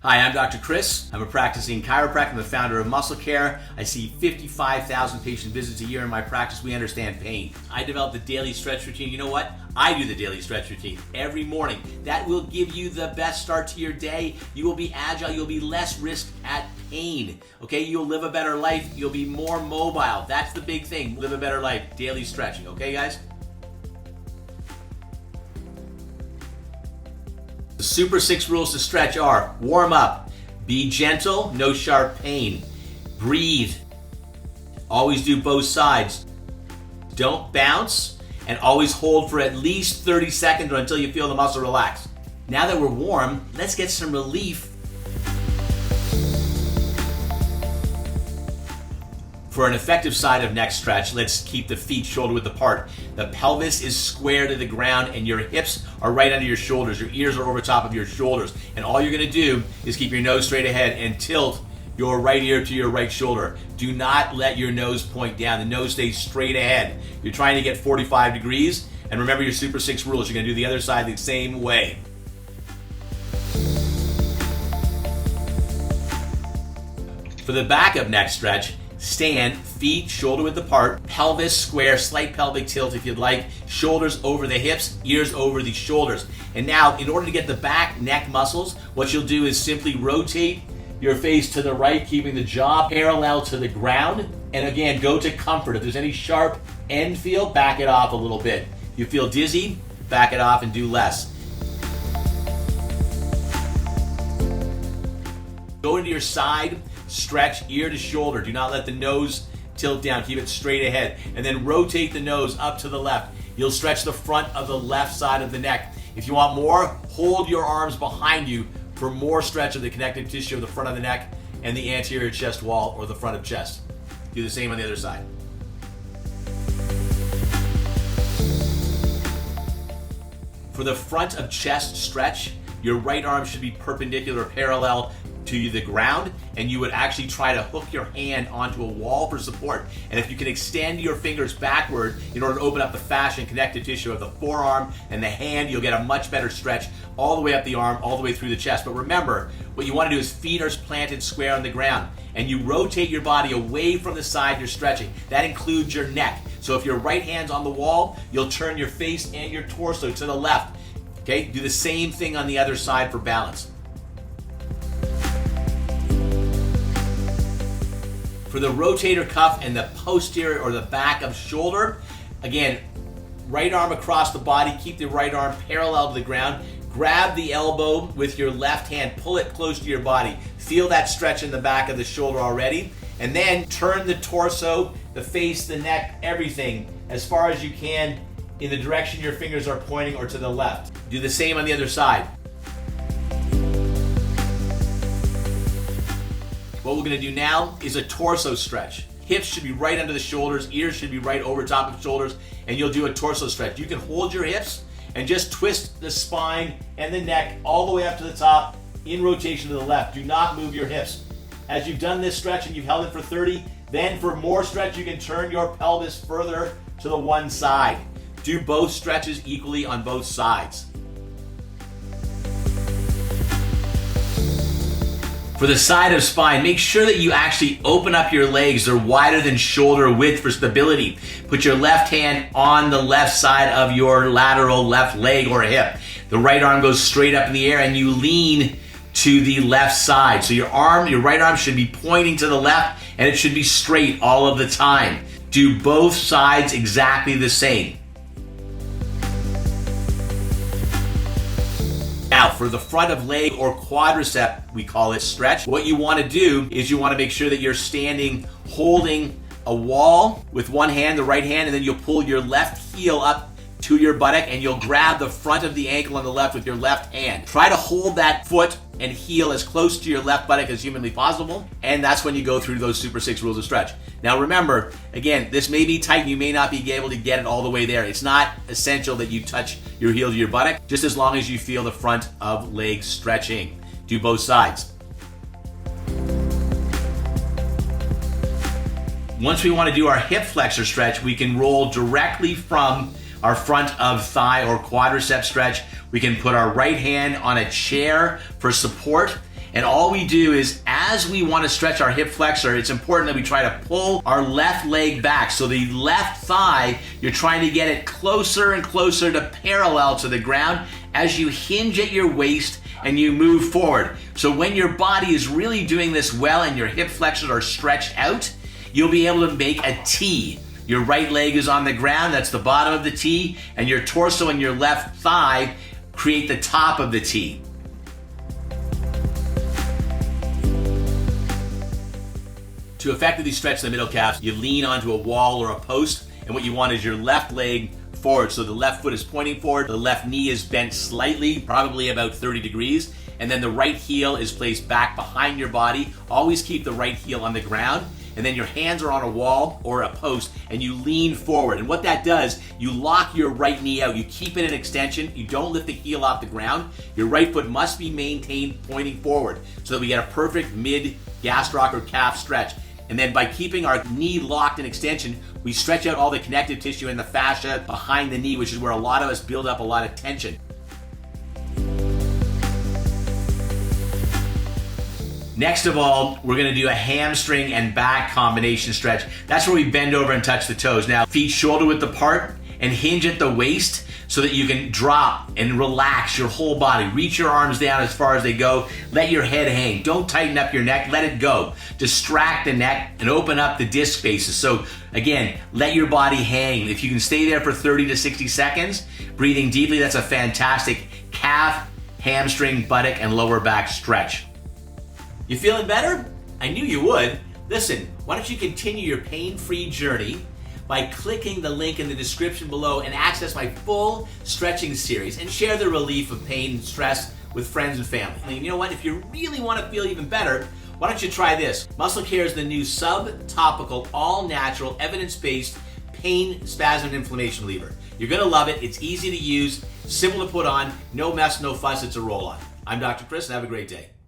Hi, I'm Dr. Chris. I'm a practicing chiropractor. I'm the founder of MuscleCare. I see 55,000 patient visits a year in my practice. We understand pain. I developed the daily stretch routine. You know what? I do the daily stretch routine every morning. That will give you the best start to your day. You will be agile. You'll be less risk at pain. Okay? You'll live a better life. You'll be more mobile. That's the big thing. Live a better life. Daily stretching. Okay, guys? The Super 6 rules to stretch are: warm up, be gentle, no sharp pain, breathe, always do both sides, don't bounce, and always hold for at least 30 seconds or until you feel the muscle relax. Now that we're warm, let's get some relief. For an effective side of neck stretch, let's keep the feet shoulder width apart. The pelvis is square to the ground and your hips are right under your shoulders. Your ears are over top of your shoulders. And all you're gonna do is keep your nose straight ahead and tilt your right ear to your right shoulder. Do not let your nose point down. The nose stays straight ahead. You're trying to get 45 degrees. And remember your Super 6 rules. You're gonna do the other side the same way. For the back of neck stretch, stand, feet shoulder width apart, pelvis square, slight pelvic tilt if you'd like, shoulders over the hips, ears over the shoulders. And now, in order to get the back neck muscles, what you'll do is simply rotate your face to the right, keeping the jaw parallel to the ground. And again, go to comfort. If there's any sharp end feel, back it off a little bit. If you feel dizzy, back it off and do less. Go into your side stretch, ear to shoulder. Do not let the nose tilt down. Keep it straight ahead. And then rotate the nose up to the left. You'll stretch the front of the left side of the neck. If you want more, hold your arms behind you for more stretch of the connective tissue of the front of the neck and the anterior chest wall or the front of chest. Do the same on the other side. For the front of chest stretch, your right arm should be perpendicular, parallel to the ground, and you would actually try to hook your hand onto a wall for support. And if you can extend your fingers backward in order to open up the fascia and connective tissue of the forearm and the hand, you'll get a much better stretch all the way up the arm, all the way through the chest. But remember, what you want to do is feet are planted square on the ground, and you rotate your body away from the side you're stretching. That includes your neck. So if your right hand's on the wall, you'll turn your face and your torso to the left. Okay? Do the same thing on the other side for balance. For the rotator cuff and the posterior or the back of shoulder, again, right arm across the body, keep the right arm parallel to the ground. Grab the elbow with your left hand, pull it close to your body. Feel that stretch in the back of the shoulder already. And then turn the torso, the face, the neck, everything as far as you can in the direction your fingers are pointing or to the left. Do the same on the other side. What we're going to do now is a torso stretch. Hips should be right under the shoulders, ears should be right over top of shoulders, and you'll do a torso stretch. You can hold your hips and just twist the spine and the neck all the way up to the top in rotation to the left. Do not move your hips. As you've done this stretch and you've held it for 30, then for more stretch, you can turn your pelvis further to the one side. Do both stretches equally on both sides. For the side of spine, make sure that you actually open up your legs. They're wider than shoulder width for stability. Put your left hand on the left side of your lateral left leg or hip. The right arm goes straight up in the air and you lean to the left side. So your right arm should be pointing to the left and it should be straight all of the time. Do both sides exactly the same. Now, for the front of leg or quadricep, we call it stretch, what you want to do is you want to make sure that you're standing holding a wall with one hand, the right hand, and then you'll pull your left heel up to your buttock and you'll grab the front of the ankle on the left with your left hand. Try to hold that foot and heel as close to your left buttock as humanly possible, and that's when you go through those Super 6 rules of stretch. Now remember, again, this may be tight, you may not be able to get it all the way there. It's not essential that you touch your heel to your buttock, just as long as you feel the front of leg stretching. Do both sides. Once we want to do our hip flexor stretch, we can roll directly from our front of thigh or quadricep stretch. We can put our right hand on a chair for support, And all we do is, as we want to stretch our hip flexor, it's important that we try to pull our left leg back. So the left thigh, you're trying to get it closer and closer to parallel to the ground as you hinge at your waist and you move forward. So when your body is really doing this well and your hip flexors are stretched out, you'll be able to make a T. Your right leg is on the ground, that's the bottom of the T, and your torso and your left thigh create the top of the T. To effectively stretch the middle calves, you lean onto a wall or a post, and what you want is your left leg forward. So the left foot is pointing forward, the left knee is bent slightly, probably about 30 degrees, and then the right heel is placed back behind your body. Always keep the right heel on the ground, and then your hands are on a wall or a post, and you lean forward. And what that does, you lock your right knee out. You keep it in extension. You don't lift the heel off the ground. Your right foot must be maintained pointing forward so that we get a perfect mid-gastroc or calf stretch. And then by keeping our knee locked in extension, we stretch out all the connective tissue and the fascia behind the knee, which is where a lot of us build up a lot of tension. Next of all, we're gonna do a hamstring and back combination stretch. That's where we bend over and touch the toes. Now, feet shoulder width apart and hinge at the waist so that you can drop and relax your whole body. Reach your arms down as far as they go. Let your head hang. Don't tighten up your neck, let it go. Distract the neck and open up the disc spaces. So again, let your body hang. If you can stay there for 30 to 60 seconds, breathing deeply, that's a fantastic calf, hamstring, buttock, and lower back stretch. You feeling better? I knew you would. Listen, why don't you continue your pain-free journey by clicking the link in the description below and access my full stretching series and share the relief of pain and stress with friends and family. And you know what? If you really want to feel even better, why don't you try this? MuscleCare is the new Sub-Topical, all-natural, evidence-based pain, spasm, and inflammation reliever. You're going to love it. It's easy to use, simple to put on, no mess, no fuss. It's a roll-on. I'm Dr. Chris, and have a great day.